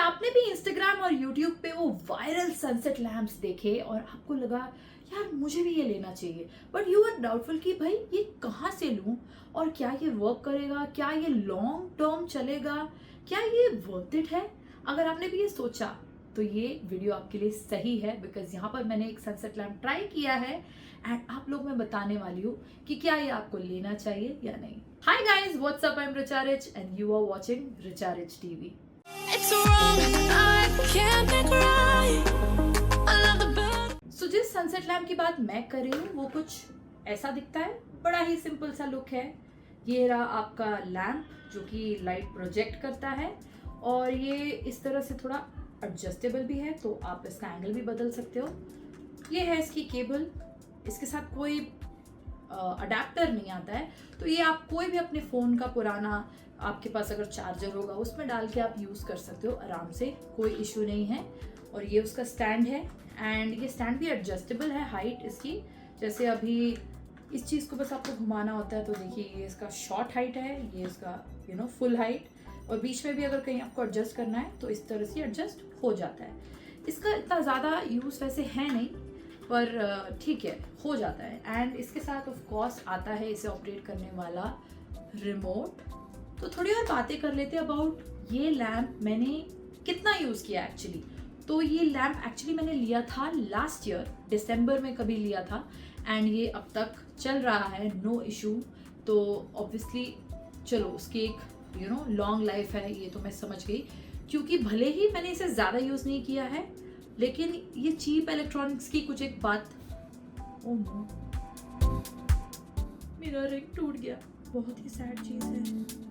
आपने भी इंस्टाग्राम और यूट्यूब पे वो वायरल सनसेट लैम्प्स देखे और आपको लगा यार मुझे भी ये लेना चाहिए, बट यू आर डाउटफुल कि भाई ये कहाँ से लूँ और क्या ये वर्क करेगा, क्या ये लॉन्ग टर्म चलेगा, क्या ये वर्थ इट है? अगर आपने भी ये सोचा तो ये वीडियो आपके लिए सही है, बिकॉज यहाँ पर मैंने एक सनसेट लैम्प ट्राई किया है एंड आप लोग मैं बताने वाली हूँ कि क्या ये आपको लेना चाहिए या नहीं। Hi guys, what's up, I am Richa rich and you are watching Richa rich TV. It's wrong, I can't think right. I love the bird. सो जिस सनसेट लैम्प की बात मैं कर रही हूँ वो कुछ ऐसा दिखता है, बड़ा ही सिंपल सा लुक है। ये रहा आपका लैम्प जो कि लाइट प्रोजेक्ट करता है और ये इस तरह से थोड़ा एडजस्टेबल भी है, तो आप इसका एंगल भी बदल सकते हो। ये है इसकी केबल, इसके साथ कोई अडेप्टर नहीं आता है, तो ये आप कोई भी अपने फ़ोन का पुराना आपके पास अगर चार्जर होगा उसमें डाल के आप यूज़ कर सकते हो आराम से, कोई इशू नहीं है। और ये उसका स्टैंड है एंड ये स्टैंड भी एडजस्टेबल है, हाइट इसकी। जैसे अभी इस चीज़ को बस आपको घुमाना होता है तो देखिए ये इसका शॉर्ट हाइट है, ये इसका फुल हाइट, और बीच में भी अगर कहीं आपको एडजस्ट करना है तो इस तरह से एडजस्ट हो जाता है। इसका इतना ज़्यादा यूज़ वैसे है नहीं, पर ठीक है, हो जाता है। एंड इसके साथ ऑफ कोर्स आता है इसे ऑपरेट करने वाला रिमोट। तो थोड़ी और बातें कर लेते हैं अबाउट ये लैम्प मैंने कितना यूज़ किया एक्चुअली। तो ये लैम्प एक्चुअली मैंने लिया था लास्ट ईयर दिसंबर में कभी लिया था एंड ये अब तक चल रहा है, नो इशू। तो ऑब्वियसली चलो उसकी एक लॉन्ग लाइफ है, ये तो मैं समझ गई, क्योंकि भले ही मैंने इसे ज़्यादा यूज़ नहीं किया है, लेकिन ये चीप इलेक्ट्रॉनिक्स की कुछ एक बात। ओह नो, मेरा रिंग टूट गया, बहुत ही सैड चीज़ है।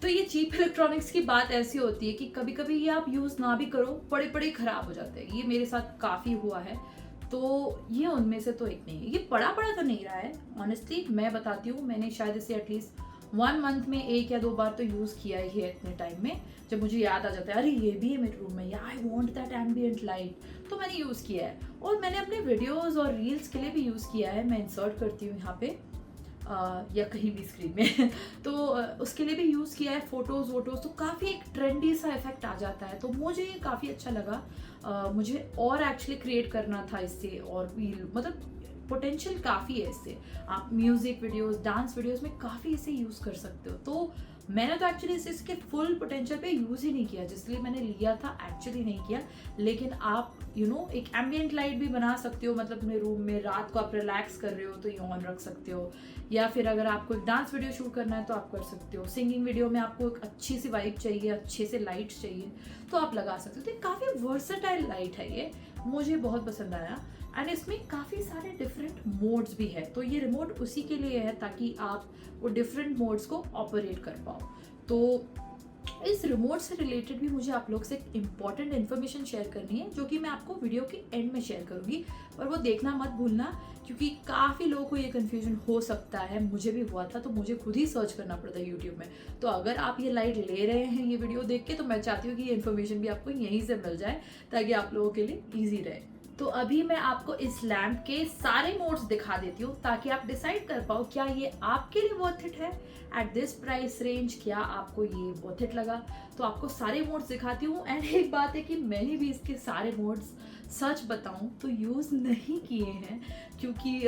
तो ये चीप इलेक्ट्रॉनिक्स की बात ऐसी होती है कि कभी कभी ये आप यूज़ ना भी करो, पड़े पड़े खराब हो जाते हैं। ये मेरे साथ काफ़ी हुआ है, तो ये उनमें से तो एक नहीं है। ये पड़ा पड़ा तो नहीं रहा है, ऑनेस्टली मैं बताती हूँ, मैंने शायद इसे एटलीस्ट 1 मंथ में 1 या 2 बार तो यूज़ किया ही है इतने टाइम में। जब मुझे याद आ जाता है अरे ये भी है मेरे रूम में, या I want that ambient light, तो मैंने यूज़ किया है। और मैंने अपने वीडियोज़ और रील्स के लिए भी यूज़ किया है, मैं इंसर्ट करती हूँ यहाँ पे या कहीं भी स्क्रीन में तो उसके लिए भी यूज़ किया है, फ़ोटोज़ वोटोज़, तो काफ़ी एक ट्रेंडी सा इफेक्ट आ जाता है। तो मुझे ये काफ़ी अच्छा लगा। मुझे और एक्चुअली क्रिएट करना था इससे, और भी मतलब पोटेंशियल काफ़ी है इससे। आप म्यूज़िक वीडियोस, डांस वीडियोस में काफ़ी इसे यूज़ कर सकते हो। तो मैंने तो एक्चुअली इसके फुल पोटेंशियल पे यूज़ ही नहीं किया, जिसलिए मैंने लिया था एक्चुअली नहीं किया। लेकिन आप एक एम्बियंट लाइट भी बना सकते हो, मतलब अपने रूम में रात को आप रिलैक्स कर रहे हो तो ये ऑन रख सकते हो, या फिर अगर आपको एक डांस वीडियो शूट करना है तो आप कर सकते हो। सिंगिंग वीडियो में आपको एक अच्छी सी वाइब चाहिए, अच्छे से लाइट चाहिए, तो आप लगा सकते हो। तो काफ़ी वर्सेटाइल लाइट है ये, मुझे बहुत पसंद आया। एंड इसमें काफ़ी सारे डिफरेंट मोड्स भी है, तो ये रिमोट उसी के लिए है ताकि आप वो डिफरेंट मोड्स को ऑपरेट कर पाओ। तो इस रिमोट से रिलेटेड भी मुझे आप लोग से एक इम्पॉर्टेंट इन्फॉर्मेशन शेयर करनी है, जो कि मैं आपको वीडियो के एंड में शेयर करूंगी, और वो देखना मत भूलना, क्योंकि काफ़ी लोगों को ये कन्फ्यूजन हो सकता है, मुझे भी हुआ था, तो मुझे खुद ही सर्च करना पड़ता है यूट्यूब में। तो अगर आप ये लाइट ले रहे हैं ये वीडियो देख के, तो मैं चाहती हूँ कि ये इन्फॉर्मेशन भी आपको यहीं से मिल जाए ताकि आप लोगों के लिए ईजी रहे। तो अभी मैं आपको इस लैम्प के सारे मोड्स दिखा देती हूँ ताकि आप डिसाइड कर पाओ क्या ये आपके लिए वर्थ इट है एट दिस प्राइस रेंज, क्या आपको ये वर्थ इट लगा। तो आपको सारे मोड्स दिखाती हूँ। एंड एक बात है कि मैंने भी इसके सारे मोड्स सच बताऊँ तो यूज़ नहीं किए हैं, क्योंकि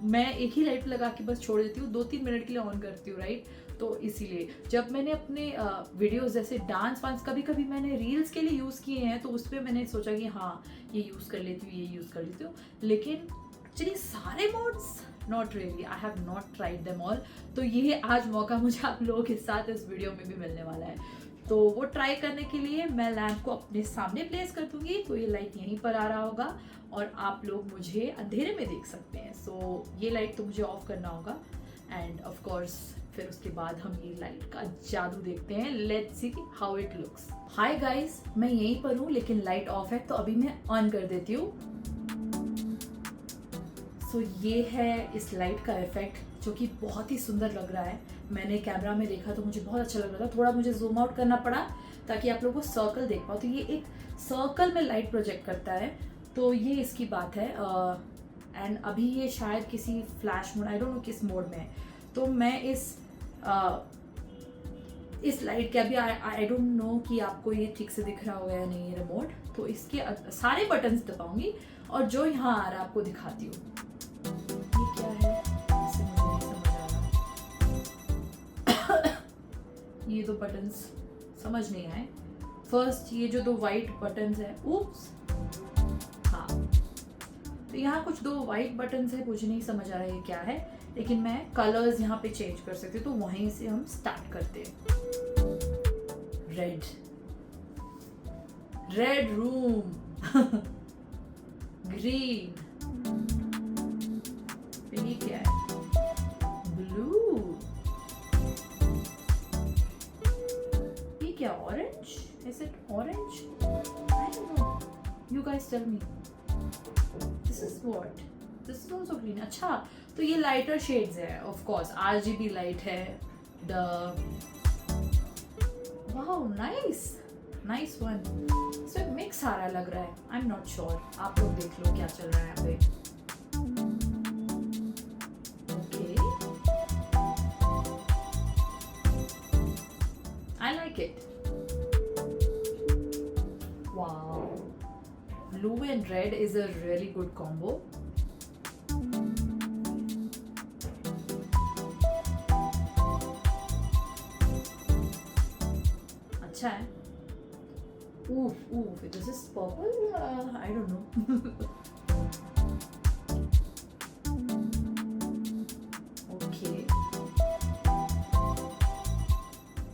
मैं एक ही लाइट लगा के बस छोड़ देती हूँ, 2-3 मिनट के लिए ऑन करती हूँ, राइट। तो इसीलिए जब मैंने अपने वीडियोस जैसे डांस वांस, कभी कभी मैंने रील्स के लिए यूज़ किए हैं, तो उसमें मैंने सोचा कि हाँ ये यूज़ कर लेती हूँ, ये यूज़ कर लेती हूँ। लेकिन एक्चुअली सारे modes not really, I have not tried them all. तो ये आज मौका मुझे आप लोगों के साथ इस वीडियो में भी मिलने वाला है। तो वो ट्राई करने के लिए मैं लैम्प को अपने सामने प्लेस कर दूंगी, तो ये लाइट यहीं पर आ रहा होगा और आप लोग मुझे अंधेरे में देख सकते हैं। सो ये लाइट तो मुझे ऑफ करना होगा, एंड ऑफ कोर्स फिर उसके बाद हम ये लाइट का जादू देखते हैं। Let's see how it looks. Hi guys, मैं यहीं पर हूँ लेकिन लाइट ऑफ है, तो अभी मैं ऑन कर देती हूँ। सो ये है इस लाइट का इफेक्ट, जो कि बहुत ही सुंदर लग रहा है। मैंने कैमरा में देखा तो मुझे बहुत अच्छा लग रहा था, थोड़ा मुझे जूम आउट करना पड़ा ताकि आप लोगों को सर्कल देख पाओ। तो ये एक सर्कल में लाइट प्रोजेक्ट करता है, तो ये इसकी बात है। एंड अभी ये शायद किसी flash mode, I don't no किस मोड में है। तो मैं इस इस लाइट के अभी आई डोंट नो कि आपको ये ठीक से दिख रहा होगा या नहीं रिमोट, तो इसके सारे बटन्स दबाऊंगी और जो यहाँ आ रहा है आपको दिखाती हूँ। ये क्या है, इससे मुझे नहीं समझ आ रहा। ये दो बटन्स समझ नहीं आए। फर्स्ट ये जो दो वाइट बटन्स है, उप्स, हाँ, तो यहाँ कुछ दो वाइट बटन्स है, मुझे नहीं समझ आ रहा है ये क्या है, लेकिन मैं कलर्स यहाँ पे चेंज कर सकती हूँ, तो वहीं से हम स्टार्ट करते हैं। रेड रूम, ग्रीन, ये क्या है, ब्लू, ये क्या, orange, is it orange, I don't know, you guys tell me, this is what, this is also green. अच्छा, तो ये लाइटर शेड्स है, ऑफ कोर्स RGB लाइट है, द वाओ, नाइस वन। सिर्फ मिक्स आ रहा लग रहा है, आई एम नॉट श्योर, आप लोग देख लो क्या चल रहा है यहाँ पे। Okay, I like it, wow, blue and red is a really good combo. अच्छा है। Oof, this is purple? I don't know. Okay.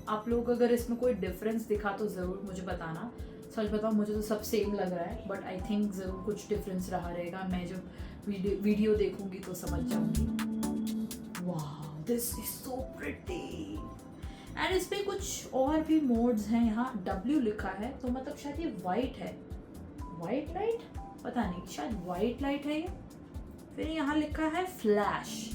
आप लोग अगर इसमें कोई डिफरेंस दिखा तो ज़रूर मुझे बताना। सच बताओ, मुझे तो सब सेम लग रहा है, बट आई थिंक ज़रूर कुछ डिफरेंस रहा रहेगा। मैं जब वीडियो देखूंगी तो समझ जाऊंगी। वाह, this is so pretty. And इस पे कुछ और भी मोड्स हैं, यहाँ W लिखा है, तो मतलब शायद ये वाइट है, वाइट लाइट, पता नहीं, शायद वाइट लाइट है ये। फिर यहाँ लिखा है फ्लैश,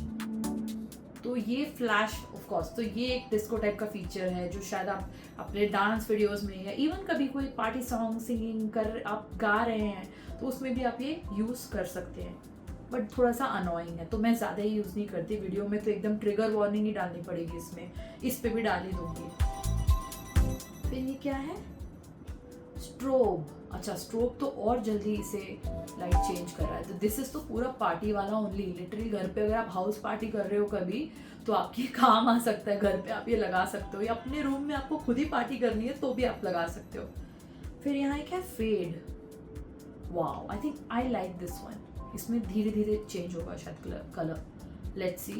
तो ये फ्लैश ऑफ कोर्स, तो ये एक डिस्को टाइप का फीचर है जो शायद आप अपने डांस वीडियोस में या इवन कभी कोई पार्टी सॉन्ग सिंगिंग कर आप गा रहे हैं तो उसमें भी आप ये यूज़ कर सकते हैं, बट थोड़ा सा अनोइंग है, तो मैं ज़्यादा ही यूज़ नहीं करती। वीडियो में तो एकदम ट्रिगर वार्निंग ही डालनी पड़ेगी इसमें, इस पे भी डाल ही दूंगी। फिर ये क्या है, स्ट्रोब। अच्छा, स्ट्रोब तो और जल्दी इसे लाइट चेंज कर रहा है। तो दिस इज तो पूरा पार्टी वाला ओनली, लिटरली घर पे अगर आप हाउस पार्टी कर रहे हो कभी तो आपके काम आ सकता है। घर पे आप ये लगा सकते हो, या अपने रूम में आपको खुद ही पार्टी करनी है तो भी आप लगा सकते हो। फिर यहाँ एक है fade. Wow, I think I like this one. इसमें धीरे धीरे चेंज होगा शायद कलर, लेट्स सी।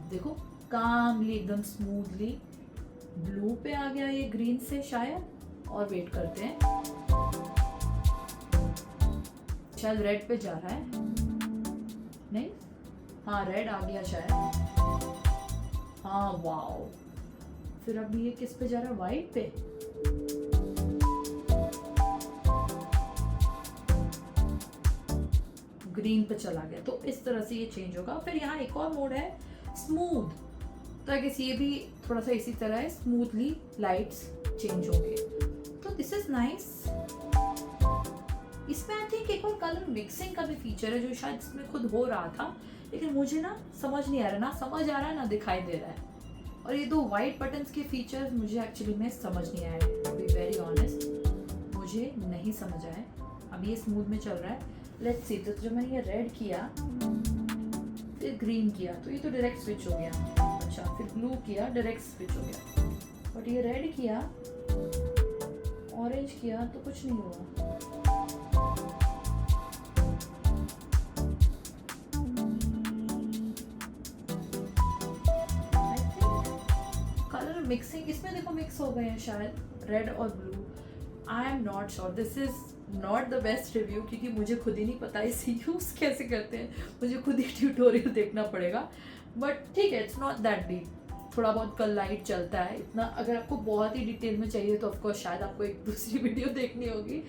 देखो, कामली एकदम स्मूथली ब्लू पे आ गया ये ग्रीन से शायद, और वेट करते हैं, शायद रेड पे जा रहा है, नहीं, हाँ रेड आ गया शायद, हाँ वाओ। फिर अब ये किस पे जा रहा है, वाइट पे। ग्रीन पे चला गया, तो इस तरह से ये चेंज होगा। फिर यहाँ एक और मोड है, स्मूथ, तो आई गेस ये भी थोड़ा सा इसी तरह है, स्मूथली लाइट्स चेंज होंगे। तो दिस इज नाइस। इसमें आई थिंक एक और कलर मिक्सिंग का भी फीचर है जो शायद इसमें खुद हो रहा था, लेकिन मुझे ना समझ नहीं आ रहा, ना समझ आ रहा है ना दिखाई दे रहा है। और ये दो वाइट बटन्स के फीचर्स मुझे एक्चुअली में समझ नहीं आया, टू बी वेरी ऑनेस्ट, मुझे नहीं समझ आया। अब ये स्मूथ में चल रहा है, लेट्स सी। तो जब मैंने ये रेड किया, फिर ग्रीन किया, तो ये तो डायरेक्ट स्विच हो गया। अच्छा, फिर ब्लू किया, डायरेक्ट स्विच हो गया। बट ये रेड किया, ऑरेंज किया, तो कुछ नहीं हुआ। आई थिंक कलर मिक्सिंग इसमें देखो मिक्स हो गए हैं शायद, रेड और blue. I am not sure, this is not the best review, क्योंकि मुझे खुद ही नहीं पता इसे यूज़ कैसे करते हैं, मुझे खुद ही ट्यूटोरियल देखना पड़ेगा। बट ठीक है, इट्स नॉट दैट डीप, थोड़ा बहुत कल लाइट चलता है इतना। अगर आपको बहुत ही डिटेल में चाहिए तो ऑफकोर्स शायद आपको एक दूसरी वीडियो देखनी होगी,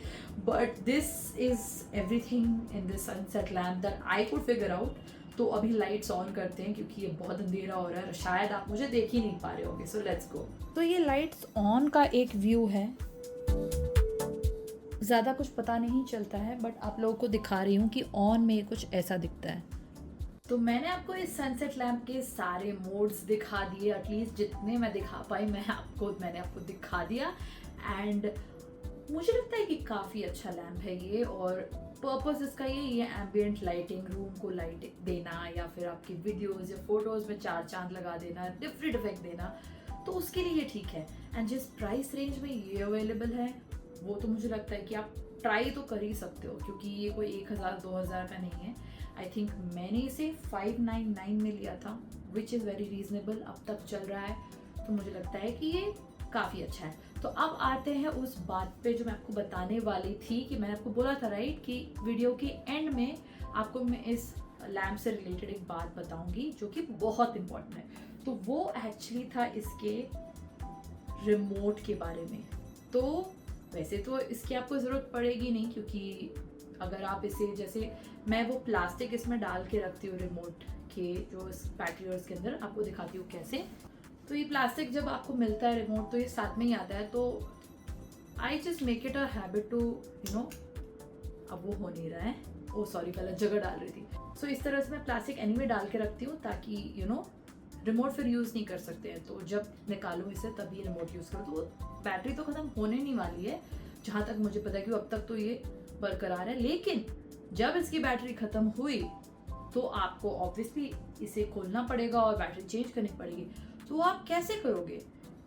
but this is everything in this sunset lamp that I could figure out. तो अभी लाइट्स ऑन करते हैं क्योंकि ये बहुत अंधेरा हो रहा है, शायद आप मुझे देख ही नहीं पा रहे होगे। So let's go. तो ये लाइट्स ऑन का एक व्यू है, ज़्यादा कुछ पता नहीं चलता है, बट आप लोगों को दिखा रही हूँ कि ऑन में कुछ ऐसा दिखता है। तो मैंने आपको इस सनसेट लैम्प के सारे मोड्स दिखा दिए, एटलीस्ट जितने मैं दिखा पाई मैंने आपको दिखा दिया। एंड मुझे लगता है कि काफ़ी अच्छा लैम्प है ये, और पर्पस इसका ये एम्बियंट लाइटिंग, रूम को लाइट देना, या फिर आपकी वीडियोस या फोटोज में चार चांद लगा देना, डिफरेंट इफेक्ट देना, तो उसके लिए ये ठीक है। एंड जिस प्राइस रेंज में ये अवेलेबल है वो तो मुझे लगता है कि आप ट्राई तो कर ही सकते हो, क्योंकि ये कोई 1000-2000 का नहीं है। आई थिंक मैंने इसे 599 में लिया था, विच इज़ वेरी रीजनेबल, अब तक चल रहा है, तो मुझे लगता है कि ये काफ़ी अच्छा है। तो अब आते हैं उस बात पे जो मैं आपको बताने वाली थी, कि मैंने आपको बोला था राइट कि वीडियो के एंड में आपको मैं इस लैम्प से रिलेटेड एक बात बताऊंगी जो कि बहुत इंपॉर्टेंट है। तो वो एक्चुअली था इसके रिमोट के बारे में। तो वैसे तो इसकी आपको ज़रूरत पड़ेगी नहीं, क्योंकि अगर आप इसे, जैसे मैं वो प्लास्टिक इसमें डाल के रखती हूँ रिमोट के जो इस बैटरी के अंदर, आपको दिखाती हूँ कैसे। तो ये प्लास्टिक जब आपको मिलता है रिमोट तो ये साथ में ही आता है, तो I just make it a habit to अब वो हो नहीं रहा है, ओ सॉरी गलत जगह डाल रही थी। सो इस तरह से मैं प्लास्टिक एनीवे डाल के रखती हूँ, ताकि रिमोट फिर यूज़ नहीं कर सकते हैं, तो जब निकालूँ इसे तभी रिमोट यूज़ करो। तो बैटरी तो ख़त्म होने नहीं वाली है जहाँ तक मुझे पता है, कि अब तक तो ये बरकरार है। लेकिन जब इसकी बैटरी ख़त्म हुई तो आपको ऑब्वियसली इसे खोलना पड़ेगा और बैटरी चेंज करनी पड़ेगी। तो आप कैसे करोगे,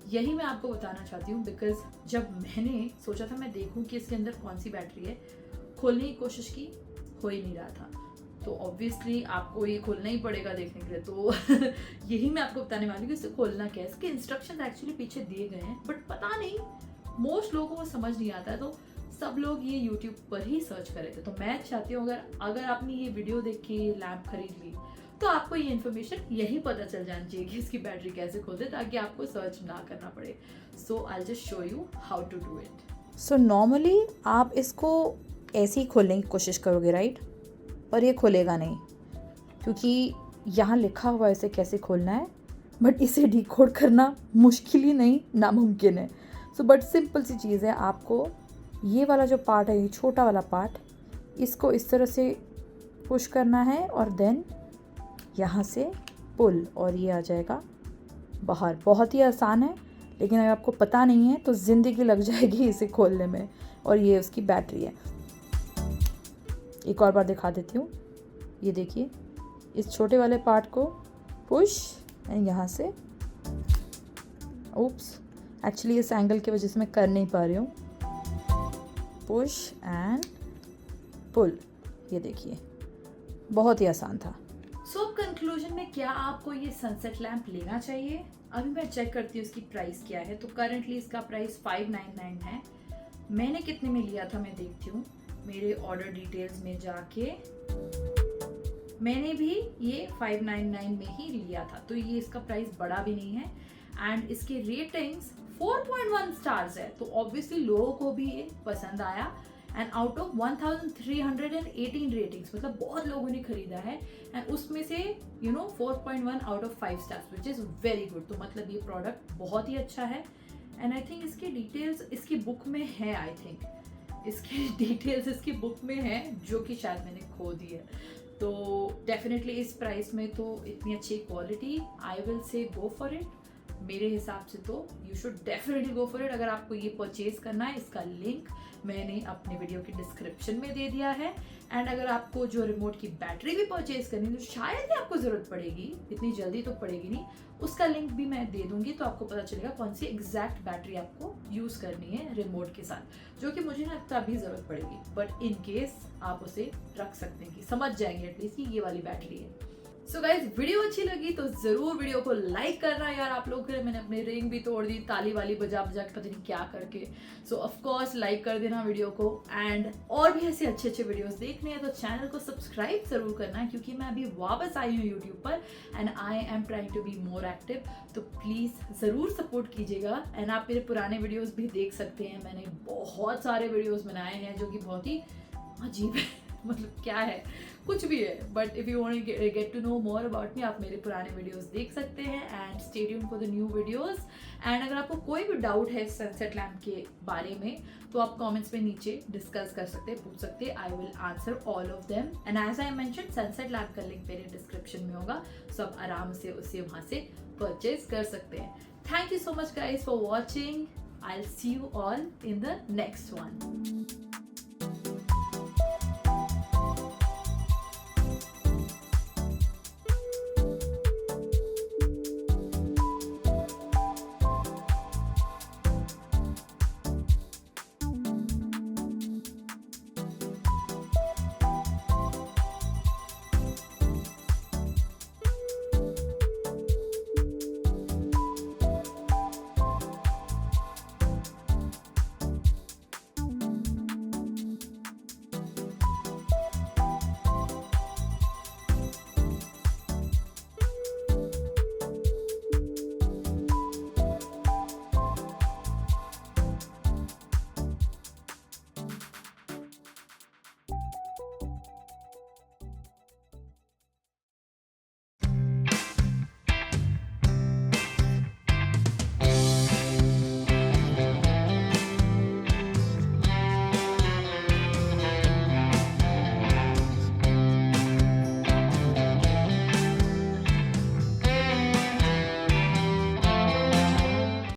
यही मैं आपको बताना चाहती हूँ। बिकॉज जब मैंने सोचा था मैं देखूँ कि इसके अंदर कौन सी बैटरी है, खोलने की कोशिश की, हो ही नहीं रहा था। तो ऑब्वियसली आपको ये खोलना ही पड़ेगा देखने के लिए। तो यही मैं आपको बताने वाली हूँ कि इसे खोलना क्या है। इसके इंस्ट्रक्शन एक्चुअली पीछे दिए गए हैं, बट पता नहीं मोस्ट लोगों को समझ नहीं आता है, तो सब लोग ये यूट्यूब पर ही सर्च कर रहे थे। तो मैं चाहती हूँ अगर आपने ये वीडियो देख के ये लैम्प खरीद ली तो आपको ये इन्फॉर्मेशन यही पता चल जानी चाहिए कि इसकी बैटरी कैसे खोलते, ताकि आपको सर्च ना करना पड़े। So I just show you how to do it. So normally आप इसको ऐसे ही खोलने की कोशिश करोगे राइट, पर ये खोलेगा नहीं, क्योंकि यहाँ लिखा हुआ है इसे कैसे खोलना है, बट इसे डिकोड करना मुश्किल ही नहीं, नामुमकिन है। सो बट सिंपल सी चीज़ है, आपको ये वाला जो पार्ट है, ये छोटा वाला पार्ट, इसको इस तरह से पुश करना है और देन यहाँ से पुल, और ये आ जाएगा बाहर। बहुत ही आसान है, लेकिन अगर आपको पता नहीं है तो ज़िंदगी लग जाएगी इसे खोलने में। और ये उसकी बैटरी है। एक और बार दिखा देती हूँ, ये देखिए, इस छोटे वाले पार्ट को पुश एंड यहाँ से, ओप्स एक्चुअली इस एंगल की वजह से मैं कर नहीं पा रही हूँ, पुश एंड पुल। ये देखिए, बहुत ही आसान था। सो कंक्लूजन में क्या आपको ये सनसेट लैम्प लेना चाहिए? अभी मैं चेक करती हूँ इसकी प्राइस क्या है। तो करंटली इसका प्राइस 599 है। मैंने कितने में लिया था मैं देखती हूँ, मेरे ऑर्डर डिटेल्स में जाके मैंने भी ये 599 में ही लिया था। तो ये इसका प्राइस बड़ा भी नहीं है, एंड इसके रेटिंग्स 4.1 स्टार्स है, तो ऑब्वियसली लोगों को भी ये पसंद आया। एंड आउट ऑफ 1318 रेटिंग्स, मतलब बहुत लोगों ने खरीदा है, एंड उसमें से 4.1 out of 5 stars, which is very good. तो मतलब ये प्रोडक्ट बहुत ही अच्छा है। एंड आई थिंक इसकी डिटेल्स इसकी बुक में है, आई थिंक इसकी डिटेल्स इसकी बुक में है, जो कि शायद मैंने खो दी है। तो डेफिनेटली इस प्राइस में तो इतनी अच्छी quality, I will say go for it. मेरे हिसाब से तो you should definitely go for it. अगर आपको ये परचेज करना है, इसका लिंक मैंने अपने वीडियो के डिस्क्रिप्शन में दे दिया है। एंड अगर आपको जो रिमोट की बैटरी भी परचेज करनी है, तो शायद ही आपको ज़रूरत पड़ेगी, इतनी जल्दी तो पड़ेगी नहीं, उसका लिंक भी मैं दे दूंगी, तो आपको पता चलेगा कौन सी एग्जैक्ट बैटरी आपको यूज़ करनी है रिमोट के साथ, जो कि मुझे नहीं लगता अभी ज़रूरत पड़ेगी, बट इन केस आप उसे रख सकते हैं कि समझ जाएंगे एटलीस्ट कि ये वाली बैटरी है। सो गाइज, वीडियो अच्छी लगी तो जरूर वीडियो को लाइक करना यार। आप लोगों के लिए मैंने अपनी रिंग भी तोड़ दी, ताली वाली बजा बजा के, पता नहीं क्या करके। सो ऑफ कोर्स लाइक कर देना वीडियो को। एंड और भी ऐसे अच्छे अच्छे वीडियोस देखने हैं तो चैनल को सब्सक्राइब जरूर करना है, क्योंकि मैं अभी वापस आई हूँ यूट्यूब पर, and I am trying to be more active. तो प्लीज़ ज़रूर सपोर्ट कीजिएगा। एंड आप मेरे पुराने वीडियोज़ भी देख सकते हैं, मैंने बहुत सारे वीडियोज़ बनाए हैं जो कि बहुत ही अजीब है। मतलब क्या है, कुछ भी है, but if you want get to know more about me, आप मेरे पुराने वीडियोस देख सकते हैं and stay tuned for the new videos. And अगर आपको कोई भी डाउट है सनसेट लैम्प के बारे में तो आप कमेंट्स में नीचे डिस्कस कर सकते हैं, पूछ सकते हैं, I will answer all of them. And as I mention, sunset lamp का लिंक मेरे डिस्क्रिप्शन में होगा, सो आप आराम से उसे वहाँ से परचेज कर सकते हैं। Thank you so much guys for watching. I'll see you all in the next one.